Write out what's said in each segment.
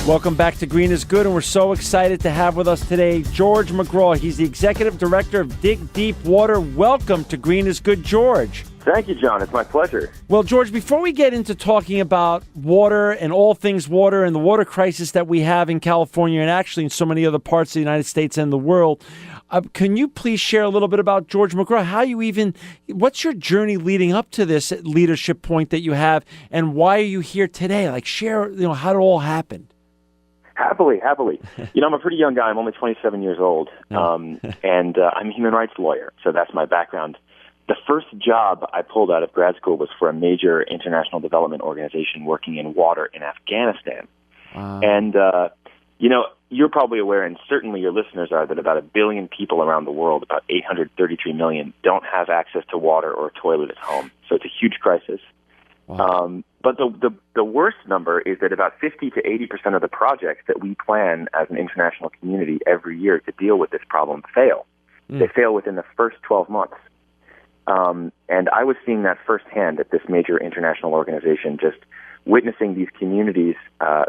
Welcome back to Green is Good, and we're so excited to have with us today George McGraw. He's the Executive Director of Dig Deep Water. Welcome to Green is Good, George. Thank you, John. It's my pleasure. Well, George, before we get into talking about water and all things water and the water crisis that we have in California and actually in so many other parts of the United States and the world, can you please share a little bit about George McGraw? What's your journey leading up to this leadership point that you have, and why are you here today? Share, how it all happened. Happily. I'm a pretty young guy. I'm only 27 years old, and I'm a human rights lawyer, so that's my background. The first job I pulled out of grad school was for a major international development organization working in water in Afghanistan. And, you're probably aware, and certainly your listeners are, that about 1 billion people around the world, about 833 million, don't have access to water or a toilet at home. So it's a huge crisis. Wow. But the worst number is that about 50 to 80% of the projects that we plan as an international community every year to deal with this problem fail. They fail within the first 12 months. And I was seeing that firsthand at this major international organization, just witnessing these communities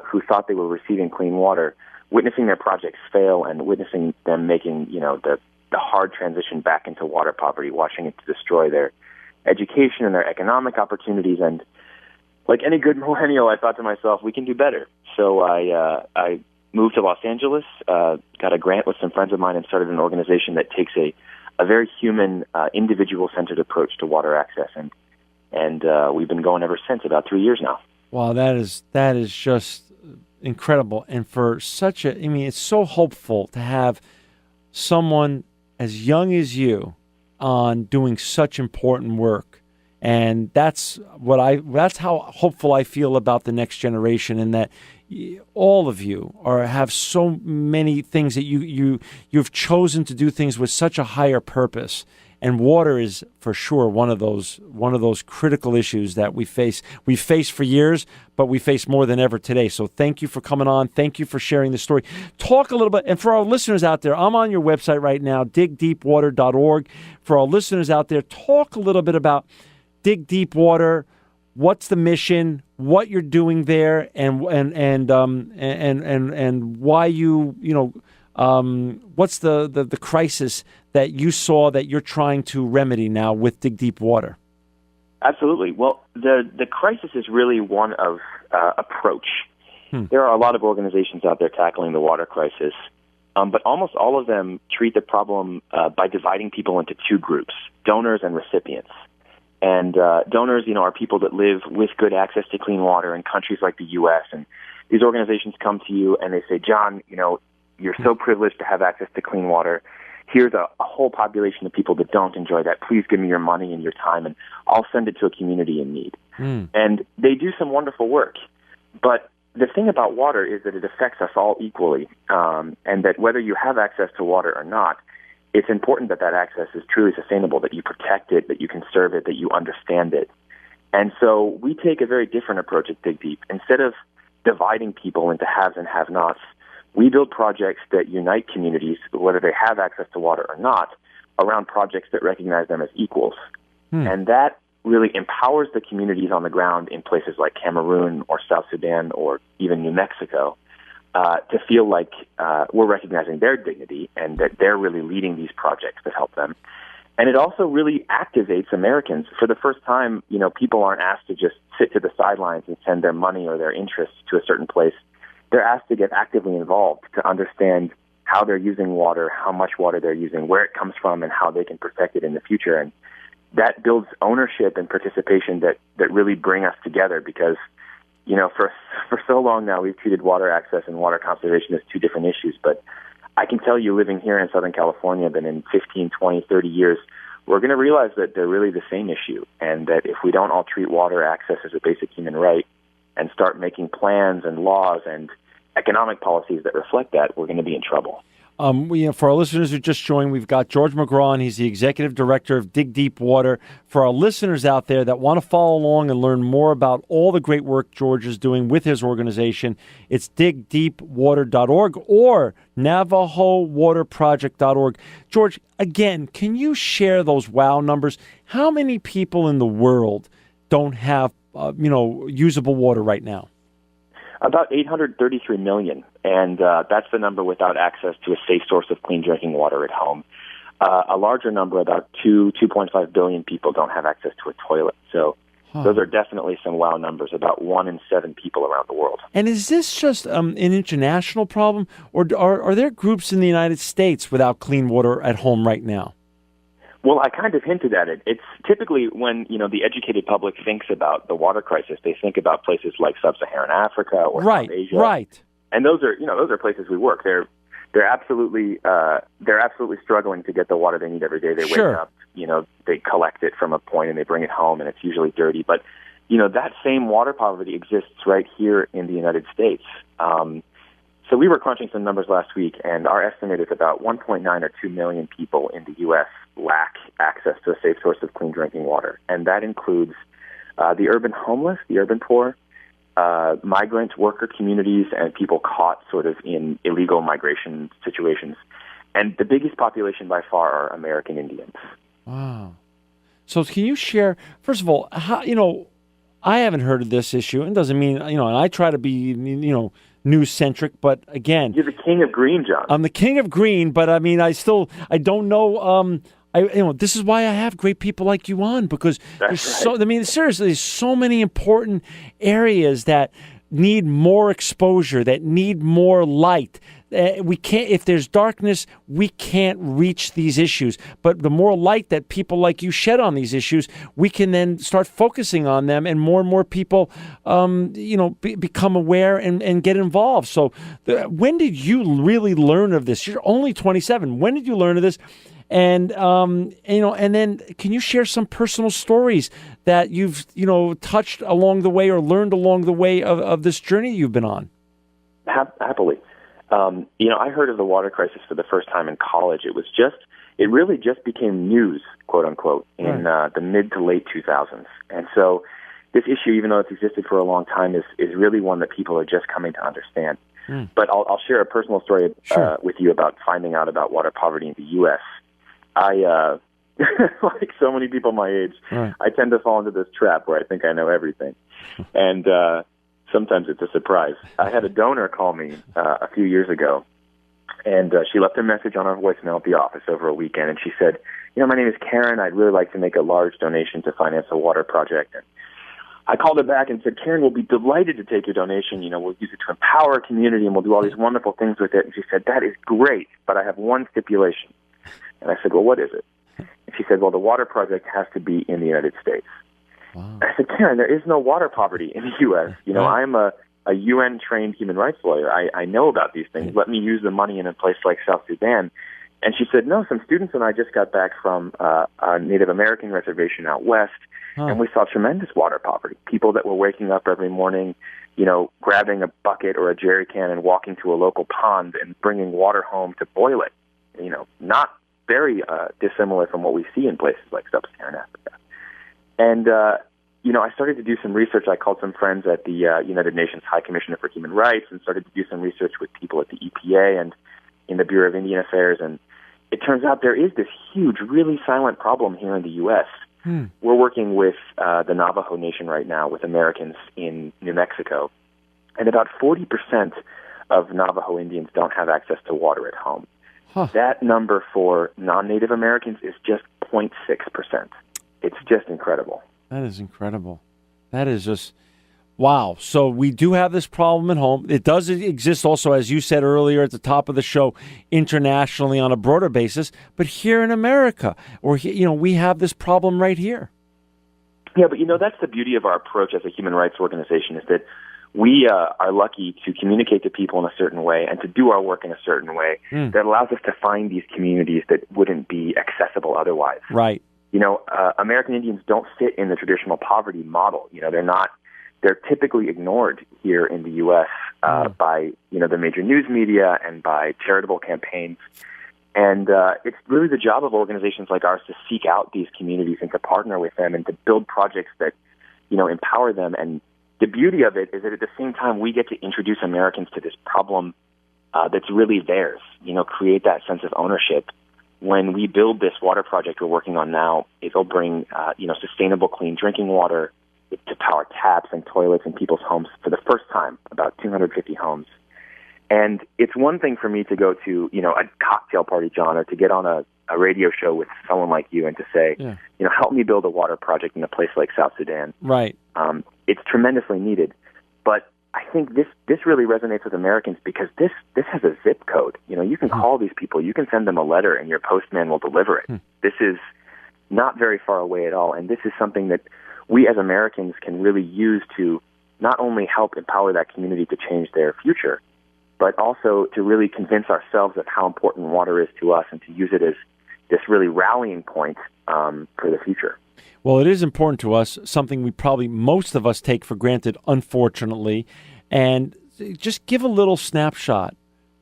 who thought they were receiving clean water, witnessing their projects fail and witnessing them making, the hard transition back into water poverty, watching it to destroy their education and their economic opportunities. And like any good millennial, I thought to myself, we can do better. So I moved to Los Angeles, got a grant with some friends of mine, and started an organization that takes a very human, individual-centered approach to water access. And we've been going ever since, about 3 years now. Wow, that is just incredible. And for it's so hopeful to have someone as young as you on doing such important work. And that's how hopeful I feel about the next generation, and that all of you have so many things that you've chosen to do things with such a higher purpose. And water is for sure one of those critical issues that we face. We've faced for years, but we face more than ever today. So thank you for coming on. Thank you for sharing the story. Talk a little bit, and for our listeners out there, I'm on your website right now, digdeepwater.org. For our listeners out there, talk a little bit about Dig Deep Water. What's the mission? What you're doing there, and why what's the crisis that you saw that you're trying to remedy now with Dig Deep Water? Absolutely. Well, the crisis is really one of approach. There are a lot of organizations out there tackling the water crisis, but almost all of them treat the problem by dividing people into two groups: donors and recipients. And donors, are people that live with good access to clean water in countries like the U.S. And these organizations come to you and they say, John, you're so privileged to have access to clean water. Here's a whole population of people that don't enjoy that. Please give me your money and your time, and I'll send it to a community in need. And they do some wonderful work. But the thing about water is that it affects us all equally, and that whether you have access to water or not, it's important that access is truly sustainable, that you protect it, that you conserve it, that you understand it. And so we take a very different approach at Dig Deep. Instead of dividing people into haves and have-nots, we build projects that unite communities, whether they have access to water or not, around projects that recognize them as equals. And that really empowers the communities on the ground in places like Cameroon or South Sudan or even New Mexico to feel like we're recognizing their dignity and that they're really leading these projects that help them. And it also really activates Americans. For the first time, people aren't asked to just sit to the sidelines and send their money or their interests to a certain place. They're asked to get actively involved, to understand how they're using water, how much water they're using, where it comes from, and how they can protect it in the future. And that builds ownership and participation that really bring us together, because for so long now, we've treated water access and water conservation as two different issues. But I can tell you, living here in Southern California, that in 15, 20, 30 years, we're going to realize that they're really the same issue, and that if we don't all treat water access as a basic human right and start making plans and laws and economic policies that reflect that, we're going to be in trouble. For our listeners who just joined, we've got George McGraw, and he's the Executive Director of Dig Deep Water. For our listeners out there that want to follow along and learn more about all the great work George is doing with his organization, it's digdeepwater.org or NavajoWaterProject.org. George, again, can you share those wow numbers? How many people in the world don't have usable water right now? About 833 million, and that's the number without access to a safe source of clean drinking water at home. A larger number, about 2.5 billion people don't have access to a toilet. So those are definitely some wow numbers, about 1 in 7 people around the world. And is this just an international problem, or are there groups in the United States without clean water at home right now? Well, I kind of hinted at it. It's typically when, the educated public thinks about the water crisis, they think about places like sub-Saharan Africa or South Asia. Right. And those are places we work. They're absolutely struggling to get the water they need every day. They wake up, they collect it from a point and they bring it home, and it's usually dirty. But that same water poverty exists right here in the United States. So we were crunching some numbers last week, and our estimate is about 1.9 or 2 million people in the U.S. lack access to a safe source of clean drinking water. And that includes the urban homeless, the urban poor, migrant worker communities, and people caught sort of in illegal migration situations. And the biggest population by far are American Indians. Wow. So can you share, first of all, how, I haven't heard of this issue, and doesn't mean, and I try to be, news-centric, but again... You're the king of green, John. I'm the king of green, but I don't know... this is why I have great people like you on, because seriously, there's so many important areas that need more exposure, that need more light. We can't, if there's darkness, we can't reach these issues. But the more light that people like you shed on these issues, we can then start focusing on them, and more people, become aware and get involved. So, when did you really learn of this? You're only 27. When did you learn of this? And and then can you share some personal stories that you've touched along the way or learned along the way of this journey you've been on? Happily. I heard of the water crisis for the first time in college. It really just became news, quote unquote, in the mid to late 2000s. And so this issue, even though it's existed for a long time, is really one that people are just coming to understand. But I'll share a personal story with you about finding out about water poverty in the U.S. I, like so many people my age, I tend to fall into this trap where I think I know everything. And sometimes it's a surprise. I had a donor call me a few years ago, and she left a message on our voicemail at the office over a weekend, and she said, my name is Karen. I'd really like to make a large donation to finance a water project. And I called her back and said, Karen, we'll be delighted to take your donation. We'll use it to empower our community, and we'll do all these wonderful things with it. And she said, that is great, but I have one stipulation. And I said, well, what is it? And she said, well, the water project has to be in the United States. Wow. I said, Karen, there is no water poverty in the U.S. I'm a UN-trained human rights lawyer. I know about these things. Let me use the money in a place like South Sudan. And she said, no, some students and I just got back from a Native American reservation out west, and we saw tremendous water poverty. People that were waking up every morning, grabbing a bucket or a jerry can and walking to a local pond and bringing water home to boil it. Not very dissimilar from what we see in places like sub-Saharan Africa. And, I started to do some research. I called some friends at the United Nations High Commissioner for Human Rights and started to do some research with people at the EPA and in the Bureau of Indian Affairs. And it turns out there is this huge, really silent problem here in the U.S. We're working with the Navajo Nation right now, with Americans in New Mexico. And about 40% of Navajo Indians don't have access to water at home. That number for non-Native Americans is just 0.6%. It's just incredible. That is incredible. That is just, wow. So we do have this problem at home. It does exist also, as you said earlier at the top of the show, internationally on a broader basis. But here in America, we have this problem right here. Yeah, but that's the beauty of our approach as a human rights organization, is that we are lucky to communicate to people in a certain way and to do our work in a certain way that allows us to find these communities that wouldn't be accessible otherwise. Right. American Indians don't fit in the traditional poverty model. They're typically ignored here in the U.S. By, the major news media and by charitable campaigns. And it's really the job of organizations like ours to seek out these communities and to partner with them and to build projects that, empower them. And the beauty of it is that at the same time, we get to introduce Americans to this problem that's really theirs, create that sense of ownership. When we build this water project we're working on now, it'll bring, sustainable, clean drinking water. to power taps and toilets in people's homes for the first time, about 250 homes. And it's one thing for me to go to, a cocktail party, John, or to get on a radio show with someone like you and to say, help me build a water project in a place like South Sudan. Right. It's tremendously needed. But I think this really resonates with Americans because this has a zip code. You can call these people, you can send them a letter, and your postman will deliver it. This is not very far away at all, and this is something that we as Americans can really use to not only help empower that community to change their future, but also to really convince ourselves of how important water is to us and to use it as this really rallying point for the future. Well, it is important to us, something we probably most of us take for granted, unfortunately. And just give a little snapshot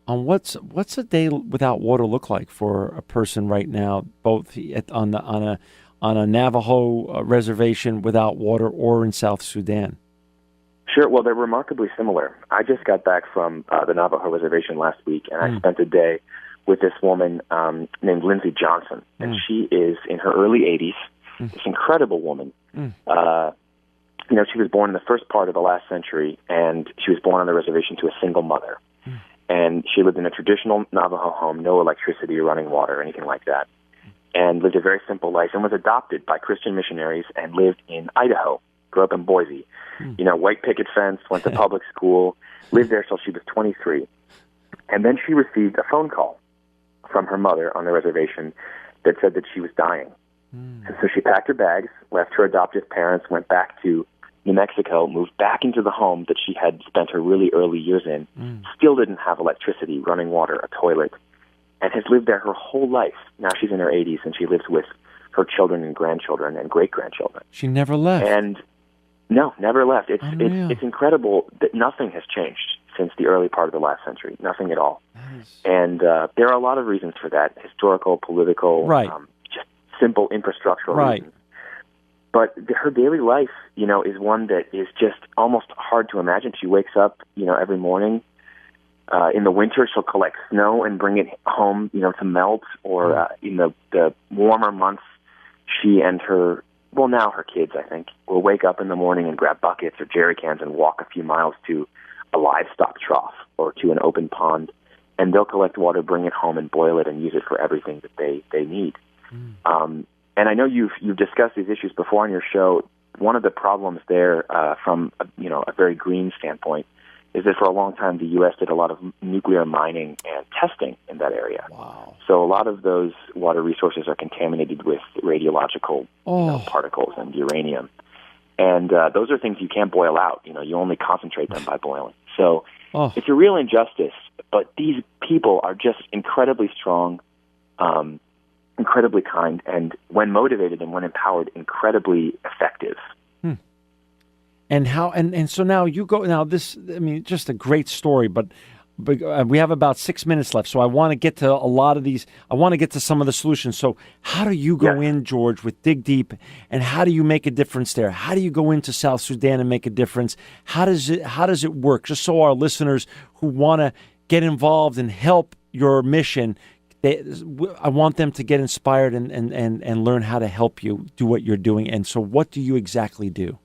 on what's a day without water look like for a person right now, both on a Navajo reservation without water or in South Sudan. Sure. Well, they're remarkably similar. I just got back from the Navajo reservation last week, and I spent a day with this woman named Lindsay Johnson, and she is in her early 80s. This incredible woman. She was born in the first part of the last century, and she was born on the reservation to a single mother. And she lived in a traditional Navajo home, no electricity or running water or anything like that, and lived a very simple life and was adopted by Christian missionaries and lived in Idaho, grew up in Boise. White picket fence, went to public school, lived there till she was 23. And then she received a phone call from her mother on the reservation that said that she was dying. And so she packed her bags, left her adoptive parents, went back to New Mexico, moved back into the home that she had spent her really early years in, still didn't have electricity, running water, a toilet, and has lived there her whole life. Now she's in her 80s, and she lives with her children and grandchildren and great-grandchildren. She never left. And no, never left. It's incredible that nothing has changed since the early part of the last century, nothing at all. And there are a lot of reasons for that, historical, political, just simple infrastructural reasons. But her daily life, is one that is just almost hard to imagine. She wakes up, every morning. In the winter, she'll collect snow and bring it home, to melt. Or in the warmer months, she and her kids, I think, will wake up in the morning and grab buckets or jerry cans and walk a few miles to a livestock trough or to an open pond. And they'll collect water, bring it home, and boil it and use it for everything that they need. And I know you've discussed these issues before on your show. One of the problems there, from a very green standpoint, is that for a long time the U.S. did a lot of nuclear mining and testing in that area. Wow! So a lot of those water resources are contaminated with radiological particles and uranium, and those are things you can't boil out. You only concentrate them by boiling. So it's a real injustice. But these people are just incredibly strong. Incredibly kind, and when motivated and when empowered, incredibly effective. And so now you go. Now this, just a great story, but we have about 6 minutes left, so I want to get to a lot of these. I want to get to some of the solutions. So how do you go in, George, with Dig Deep, and how do you make a difference there? How do you go into South Sudan and make a difference? How does it work? Just so our listeners who want to get involved and help your mission, I want them to get inspired and learn how to help you do what you're doing. And so what do you exactly do?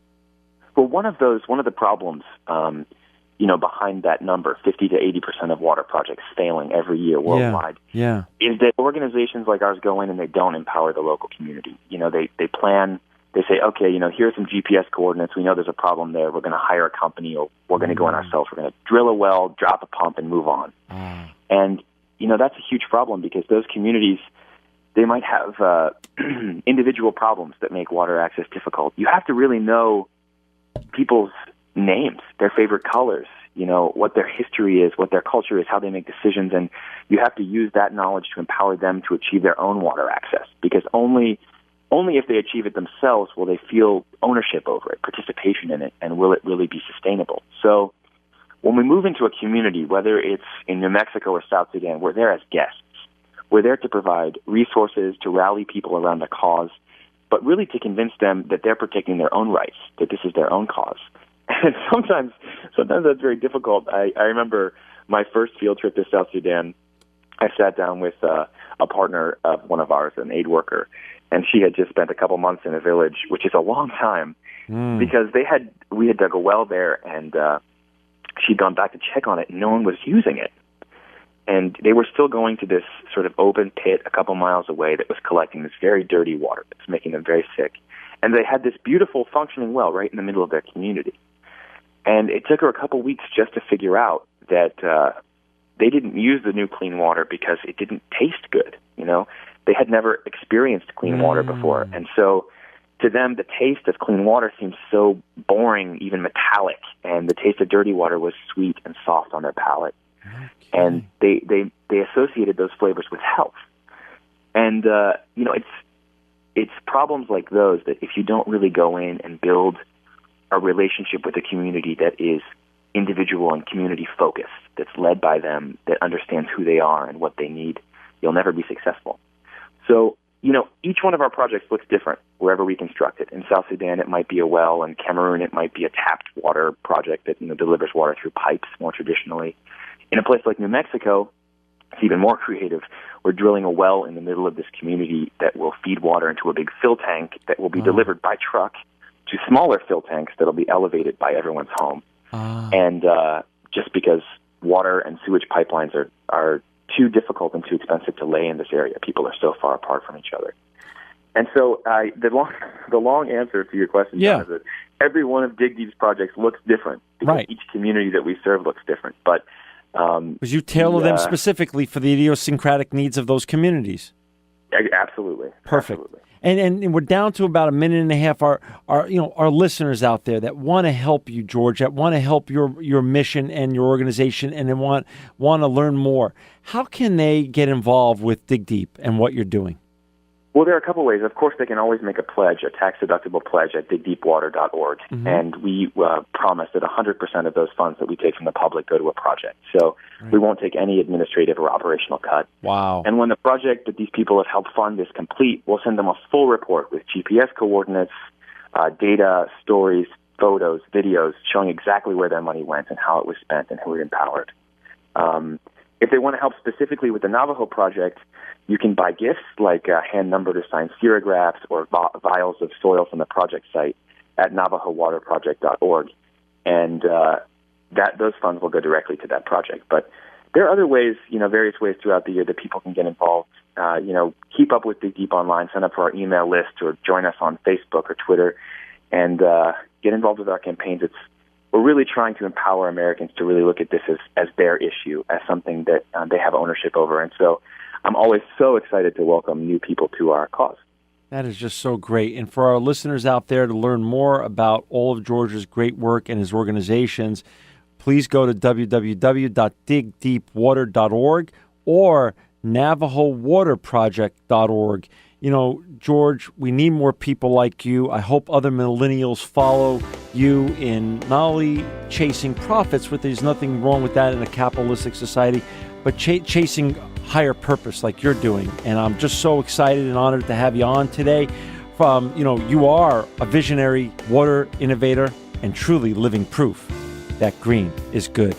Well, one of the problems, behind that number, 50 to 80% of water projects failing every year worldwide, is that organizations like ours go in and they don't empower the local community. They plan, they say, okay, here's some GPS coordinates. We know there's a problem there. We're going to hire a company, or we're going to go in ourselves. We're going to drill a well, drop a pump, and move on. And that's a huge problem because those communities, they might have individual problems that make water access difficult. You have to really know people's names, their favorite colors, what their history is, what their culture is, how they make decisions, and you have to use that knowledge to empower them to achieve their own water access, because only if they achieve it themselves will they feel ownership over it, participation in it, and will it really be sustainable. So when we move into a community, whether it's in New Mexico or South Sudan, we're there as guests. We're there to provide resources, to rally people around a cause, but really to convince them that they're protecting their own rights, that this is their own cause. And sometimes that's very difficult. I remember my first field trip to South Sudan. I sat down with a partner of one of ours, an aid worker, and she had just spent a couple months in a village, which is a long time, because we had dug a well there, and she'd gone back to check on it, and no one was using it. And they were still going to this sort of open pit a couple miles away that was collecting this very dirty water that was making them very sick. And they had this beautiful functioning well right in the middle of their community. And it took her a couple weeks just to figure out that they didn't use the new clean water because it didn't taste good. You know, they had never experienced clean water before. And so to them, the taste of clean water seemed so boring, even metallic. And the taste of dirty water was sweet and soft on their palate. Okay. And they associated those flavors with health. And, you know, it's problems like those that if you don't really go in and build a relationship with a community that is individual and community focused, that's led by them, that understands who they are and what they need, you'll never be successful. So, you know, each one of our projects looks different wherever we construct it. In South Sudan, it might be a well. In Cameroon, it might be a tapped water project that, you know, delivers water through pipes more traditionally. In a place like New Mexico, it's even more creative. We're drilling a well in the middle of this community that will feed water into a big fill tank that will be delivered by truck to smaller fill tanks that will be elevated by everyone's home. And just because water and sewage pipelines are too difficult and too expensive to lay in this area, people are so far apart from each other. And so the long answer to your question, John, is that every one of Dig Deep's projects looks different because each community that we serve looks different. But because you tailor them specifically for the idiosyncratic needs of those communities. Absolutely. Perfect. Absolutely. And we're down to about a minute and a half. Our listeners out there that want to help you, George, that want to help your mission and your organization, and they want to learn more. How can they get involved with Dig Deep and what you're doing? Well, there are a couple ways. Of course, they can always make a pledge, a tax-deductible pledge at digdeepwater.org, and we promise that 100% of those funds that we take from the public go to a project. So we won't take any administrative or operational cut. Wow. And when the project that these people have helped fund is complete, we'll send them a full report with GPS coordinates, data, stories, photos, videos, showing exactly where their money went and how it was spent and who it empowered. If they want to help specifically with the Navajo project, you can buy gifts like hand-numbered or signed spherographs or vials of soil from the project site at NavajoWaterProject.org, and those funds will go directly to that project. But there are other ways, various ways throughout the year that people can get involved. Keep up with Dig Deep online, sign up for our email list, or join us on Facebook or Twitter, and get involved with our campaigns. We're really trying to empower Americans to really look at this as their issue, as something that they have ownership over, and so I'm always so excited to welcome new people to our cause. That is just so great. And for our listeners out there to learn more about all of George's great work and his organizations, please go to www.digdeepwater.org or NavajoWaterProject.org. George, we need more people like you. I hope other millennials follow you in not only chasing profits, which there's nothing wrong with that in a capitalistic society, but chasing higher purpose like you're doing. And I'm just so excited and honored to have you on today. You are a visionary water innovator and truly living proof that green is good.